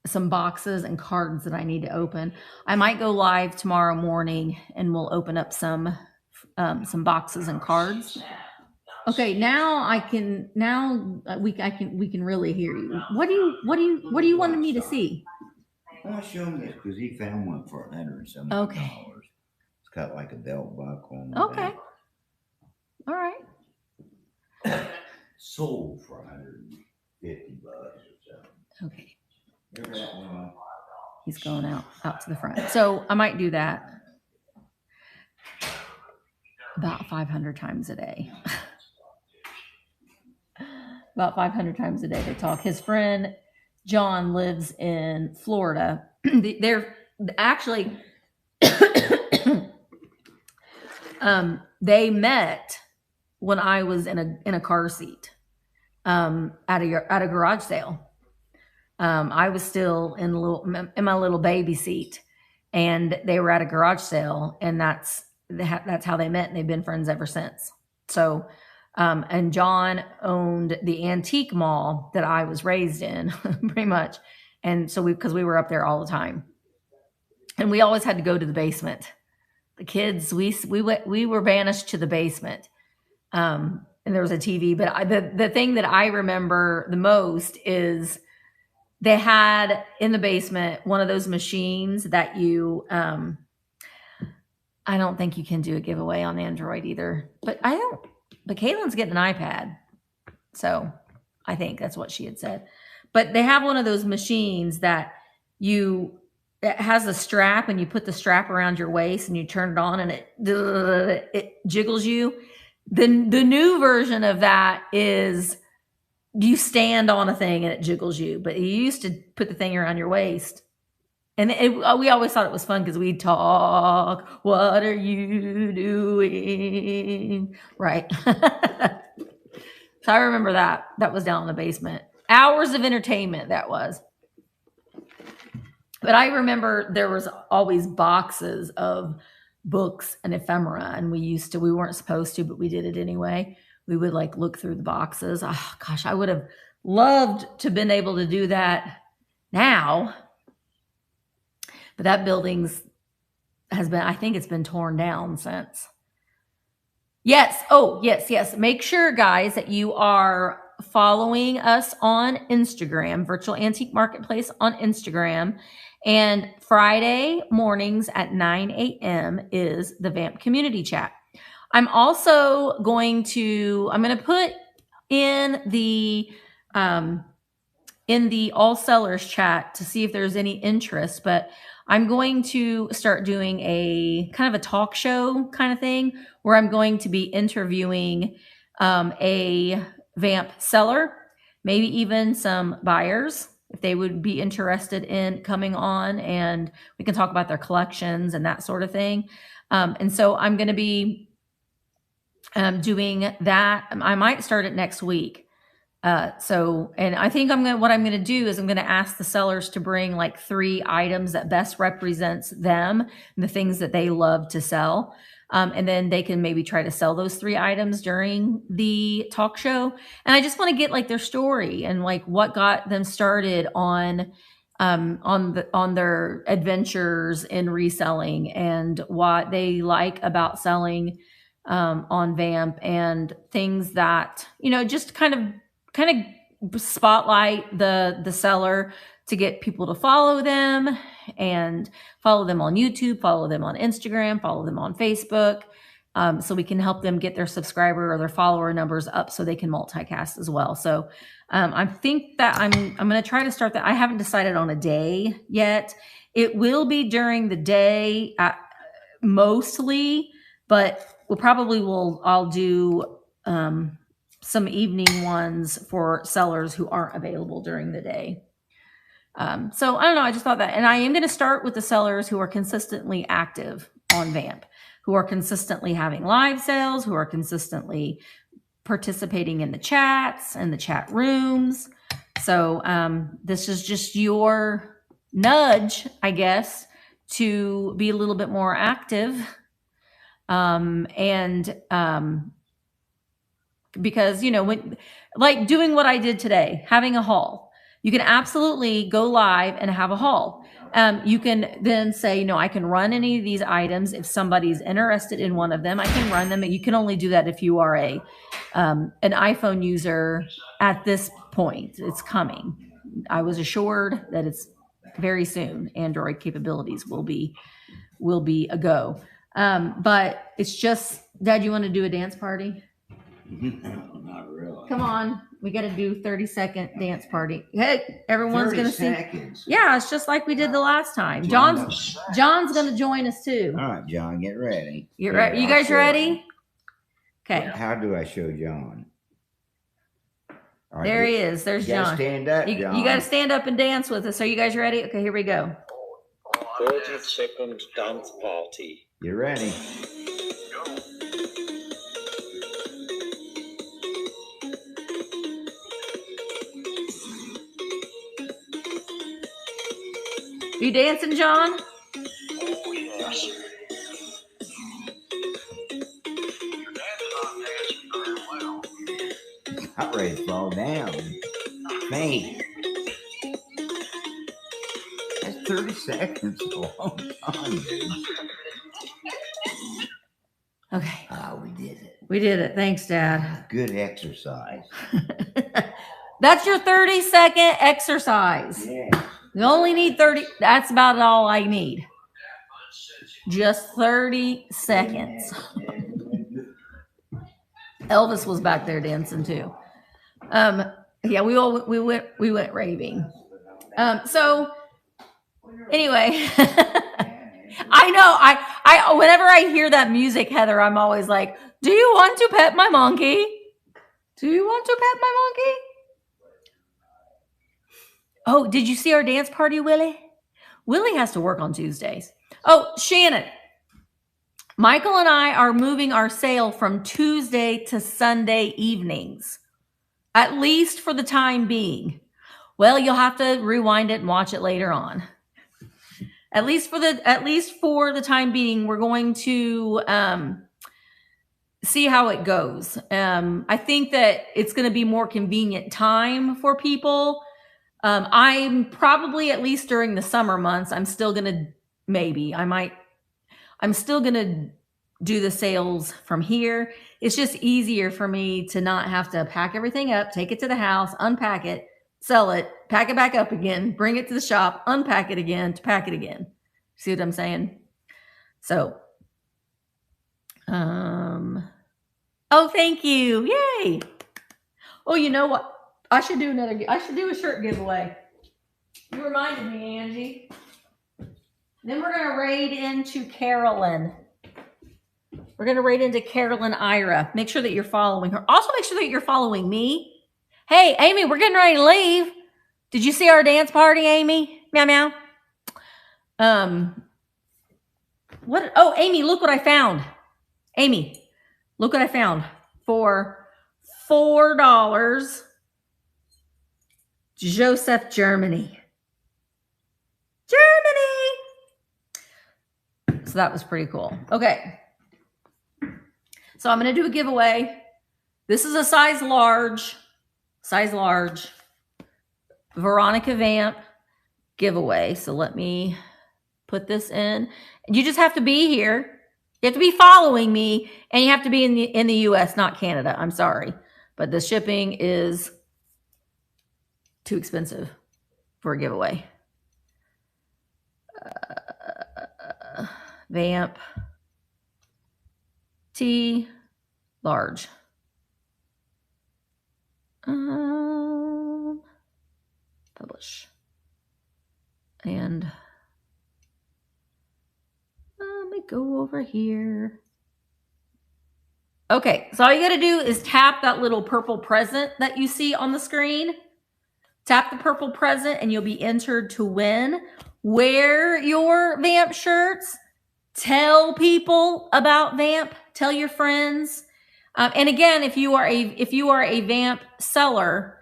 some boxes and cards that I need to open. I might go live tomorrow morning and we'll open up some boxes and cards. Okay, now we can really hear you. What do you want me to see? I want to show him this because he found one for $100 Okay. It's got like a belt buckle on the Okay. back. All right. Sold for $150 or so. Okay. Remember that one? He's going out to the front. So I might do that about 500 times a day. About 500 times a day they talk. His friend John lives in Florida. They're actually they met when I was in a car seat at a garage sale. I was still in my little baby seat, and they were at a garage sale, and that's how they met, and they've been friends ever since. So, and John owned the antique mall that I was raised in, pretty much, and so because we were up there all the time, and we always had to go to the basement. The kids, we were banished to the basement, and there was a TV. But the thing that I remember the most is they had in the basement one of those machines that you, I don't think you can do a giveaway on Android either, but Caitlin's getting an iPad. So I think that's what she had said. But they have one of those machines that it has a strap, and you put the strap around your waist and you turn it on, and it jiggles you. The new version of that is you stand on a thing and it jiggles you, but you used to put the thing around your waist. And we always thought it was fun because we'd talk, "What are you doing?" Right. So I remember that. That was down in the basement. Hours of entertainment, that was. But I remember there was always boxes of books and ephemera, and we weren't supposed to, but we did it anyway. We would like look through the boxes. Oh gosh, I would have loved to have been able to do that now. But that I think it's been torn down since. Yes. Oh, yes. Make sure, guys, that you are following us on Instagram, Virtual Antique Marketplace on Instagram. And Friday mornings at 9 a.m. is the VAMP community chat. I'm also going to put in the all sellers chat to see if there's any interest, but I'm going to start doing a kind of a talk show kind of thing where I'm going to be interviewing a VAMP seller, maybe even some buyers, if they would be interested in coming on, and we can talk about their collections and that sort of thing. And so I'm going to be doing that. I might start it next week. And I think what I'm going to do is I'm going to ask the sellers to bring like 3 items that best represents them and the things that they love to sell. And then they can maybe try to sell those 3 items during the talk show. And I just want to get like their story and like what got them started on their adventures in reselling and what they like about selling on VAMP, and things that, just kind of spotlight the seller to get people to follow them, and follow them on YouTube, follow them on Instagram, follow them on Facebook, so we can help them get their subscriber or their follower numbers up so they can multicast as well. So I think that I'm going to try to start that. I haven't decided on a day yet. It will be during the day mostly, but I'll do some evening ones for sellers who aren't available during the day. So I don't know. I just thought that, and I am going to start with the sellers who are consistently active on VAMP, who are consistently having live sales, who are consistently participating in the chats and the chat rooms. So this is just your nudge, I guess, to be a little bit more active. Because, when like doing what I did today, having a haul, you can absolutely go live and have a haul. You can then say, I can run any of these items. If somebody's interested in one of them, I can run them. You can only do that if you are an iPhone user at this point. It's coming. I was assured that it's very soon. Android capabilities will be a go. But it's just, Dad, you want to do a dance party? Not really. Come on. We got to do 30-second dance party. Hey, everyone's going to see. Seconds. Yeah, it's just like we did the last time. John's going to join us too. All right, John, get ready. You're right. You guys ready? Okay. How do I show John? Right, there he is. There's John. Stand up, John. You got to stand up and dance with us. Are you guys ready? Okay, here we go. 30-second dance party. You ready? You dancing, John? Oh, yes. Not ready to fall down. Faint. That's 30 seconds. A long time, dude. Okay. Oh, we did it. We did it. Thanks, Dad. Good exercise. That's your 30-second exercise. Yeah. You only need 30. That's about all I need. Just 30 seconds. Elvis was back there dancing too. Yeah, we went raving. So anyway, I know I whenever I hear that music, Heather, I'm always like, do you want to pet my monkey? Do you want to pet my monkey? Oh, did you see our dance party, Willie? Willie has to work on Tuesdays. Oh, Shannon. Michael and I are moving our sale from Tuesday to Sunday evenings. At least for the time being. Well, you'll have to rewind it and watch it later on. At least for the time being, we're going to see how it goes. I think that it's going to be more convenient time for people. I'm probably, at least during the summer months, I'm still going to do the sales from here. It's just easier for me to not have to pack everything up, take it to the house, unpack it, sell it, pack it back up again, bring it to the shop, unpack it again, to pack it again. See what I'm saying? So, oh, thank you. Yay. Oh, you know what? I should do a shirt giveaway. You reminded me, Angie. Then we're going to raid into Carolyn. We're going to raid into Carolyn Ira. Make sure that you're following her. Also, make sure that you're following me. Hey, Amy, we're getting ready to leave. Did you see our dance party, Amy? Meow, meow. What? Oh, Amy, look what I found. Amy, look what I found. For $4, Joseph, Germany. Germany. So that was pretty cool. Okay. So I'm going to do a giveaway. This is a size large. Veronica Vamp giveaway. So let me put this in. You just have to be here. You have to be following me, and you have to be in the US, not Canada. I'm sorry, but the shipping is too expensive for a giveaway. Vamp T large. Publish. And let me go over here. Okay, so all you got to do is tap that little purple present that you see on the screen. Tap the purple present and you'll be entered to win. Wear your Vamp shirts. Tell people about Vamp. Tell your friends. And again, if you are a Vamp seller,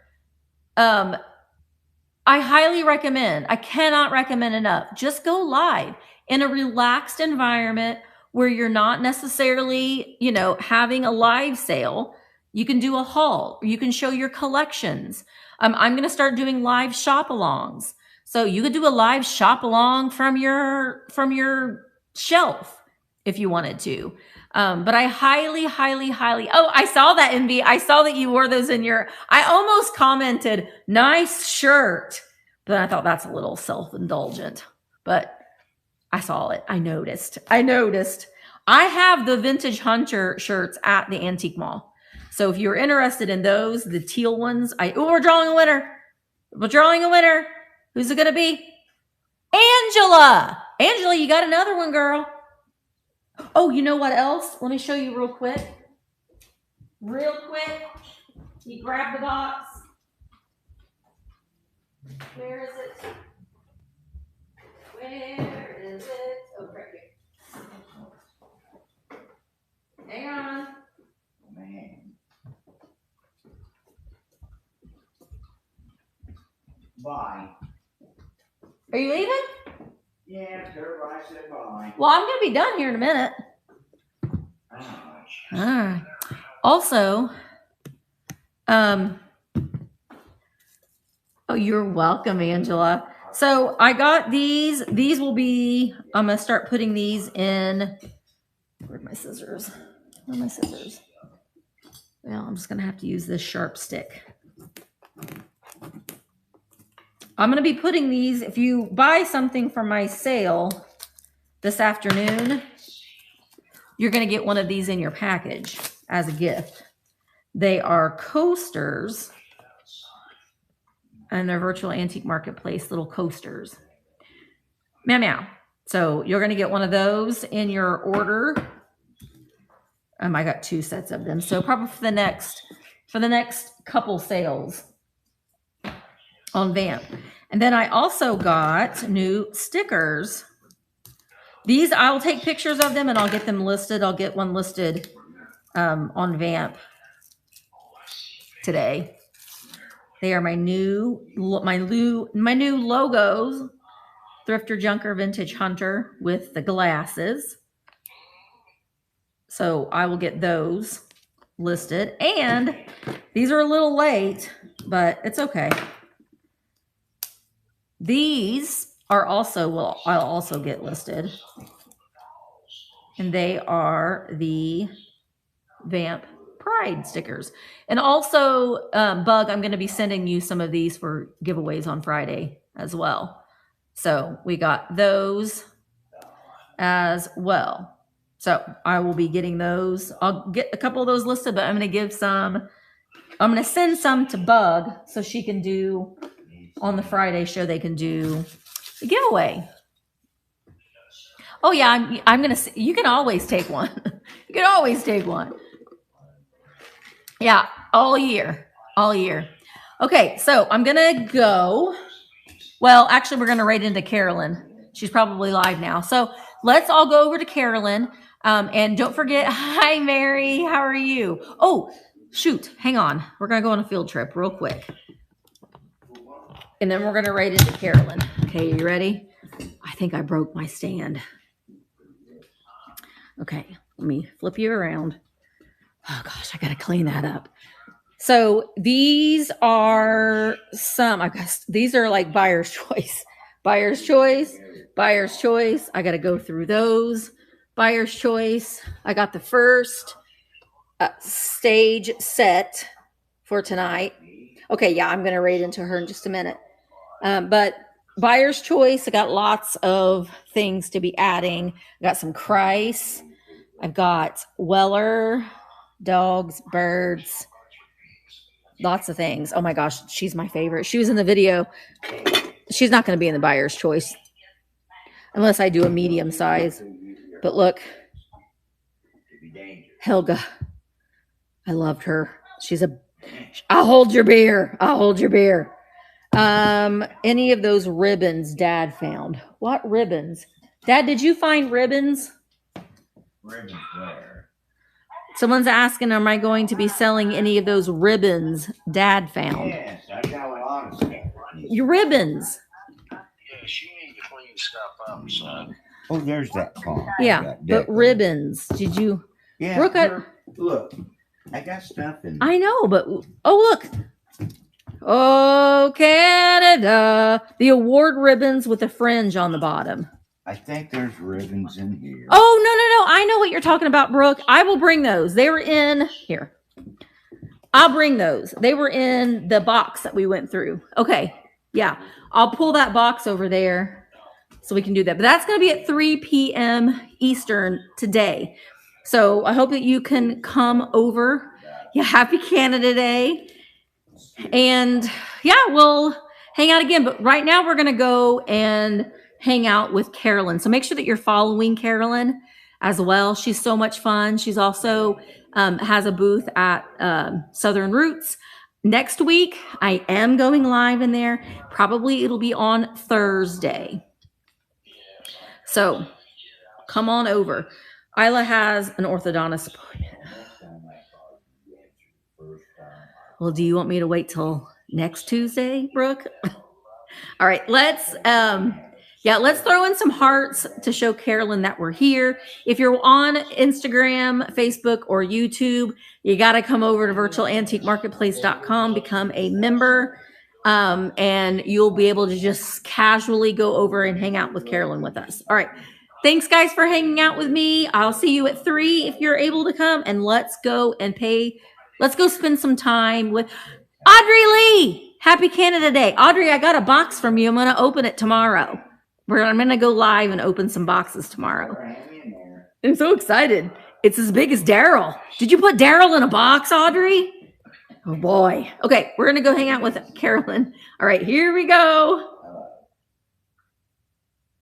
I highly recommend, I cannot recommend enough, just go live in a relaxed environment where you're not necessarily, having a live sale. You can do a haul, or you can show your collections. I'm going to start doing live shop-alongs. So you could do a live shop-along from your shelf if you wanted to. But I highly, oh, I saw that, Envy. I saw that you wore those I almost commented, nice shirt. But I thought that's a little self-indulgent. But I saw it. I noticed. I have the Vintage Hunter shirts at the Antique Mall. So if you're interested in those, the teal ones, we're drawing a winner. Who's it going to be? Angela, you got another one, girl. Oh, you know what else? Let me show you real quick. You grab the box. Where is it? Oh, right here. Hang on. Man. Bye. Are you leaving? Yeah, everybody said bye. Well, I'm going to be done here in a minute. Ouch. All right. Also, oh, you're welcome, Angela. So I got these. These will be, I'm going to start putting these in. Where's my scissors? Well, I'm just going to have to use this sharp stick. I'm going to be putting these, if you buy something from my sale this afternoon, you're going to get one of these in your package as a gift. They are coasters, and they're virtual antique marketplace little coasters. Meow, meow. So you're going to get one of those in your order. I got 2 sets of them. So probably for the next couple sales on Vamp. And then I also got new stickers. These, I'll take pictures of them and I'll get them listed. I'll get one listed on Vamp today. They are my new logos. Thrifter, Junker, Vintage, Hunter with the glasses. So I will get those listed. And these are a little late, but it's okay. These are also, well, I'll also get listed. And they are the Vamp Pride stickers. And also, Bug, I'm going to be sending you some of these for giveaways on Friday as well. So we got those as well. So I will be getting those. I'll get a couple of those listed, but I'm going to send some to Bug so she can do on the Friday show. They can do a giveaway. Oh yeah, I'm going to, you can always take one. You can always take one. Yeah, all year. Okay, so I'm going to go. Well, actually, we're going to right into Carolyn. She's probably live now. So let's all go over to Carolyn. And don't forget, hi, Mary. How are you? Oh, shoot. Hang on. We're going to go on a field trip real quick. And then we're going to right into Carolyn. Okay, you ready? I think I broke my stand. Okay, let me flip you around. Oh, gosh, I got to clean that up. So these are some, I guess, these are like buyer's choice. Buyer's choice. I got to go through those. Buyer's choice. I got the first stage set for tonight. Okay, yeah, I'm going to raid into her in just a minute. But buyer's choice, I got lots of things to be adding. I got some Christ. I've got Weller, dogs, birds, lots of things. Oh my gosh, she's my favorite. She was in the video. She's not going to be in the buyer's choice unless I do a medium size. But look, Helga. I loved her. I'll hold your beer. Any of those ribbons Dad found. What ribbons? Dad, did you find ribbons? Ribbons where? Someone's asking, am I going to be selling any of those ribbons Dad found? Yes, I got a lot of stuff. Your ribbons. Yeah, she needs to clean stuff up, son. Oh, there's that car. Yeah, but ribbons. Did you? Yeah, Brooke, look, I got stuff in. I know, but oh look. Oh, Canada. The award ribbons with a fringe on the bottom. I think there's ribbons in here. Oh, no. I know what you're talking about, Brooke. I will bring those. They were in here. I'll bring those. They were in the box that we went through. Okay. Yeah. I'll pull that box over there so we can do that. But that's going to be at 3 p.m. Eastern today. So I hope that you can come over. Yeah. Happy Canada Day. And yeah, we'll hang out again. But right now we're going to go and hang out with Carolyn. So make sure that you're following Carolyn as well. She's so much fun. She's also has a booth at Southern Roots. Next week, I am going live in there. Probably it'll be on Thursday. So come on over. Isla has an orthodontist appointment. Well, do you want me to wait till next Tuesday, Brooke? All right, let's throw in some hearts to show Carolyn that we're here. If you're on Instagram, Facebook, or YouTube, you got to come over to virtualantiquemarketplace.com, become a member, and you'll be able to just casually go over and hang out with Carolyn with us. All right. Thanks, guys, for hanging out with me. I'll see you at 3 if you're able to come, and let's go spend some time with Audrey Lee. Happy Canada Day. Audrey, I got a box from you. I'm going to open it tomorrow. I'm going to go live and open some boxes tomorrow. I'm so excited. It's as big as Daryl. Did you put Daryl in a box, Audrey? Oh, boy. Okay, we're going to go hang out with Carolyn. All right, here we go.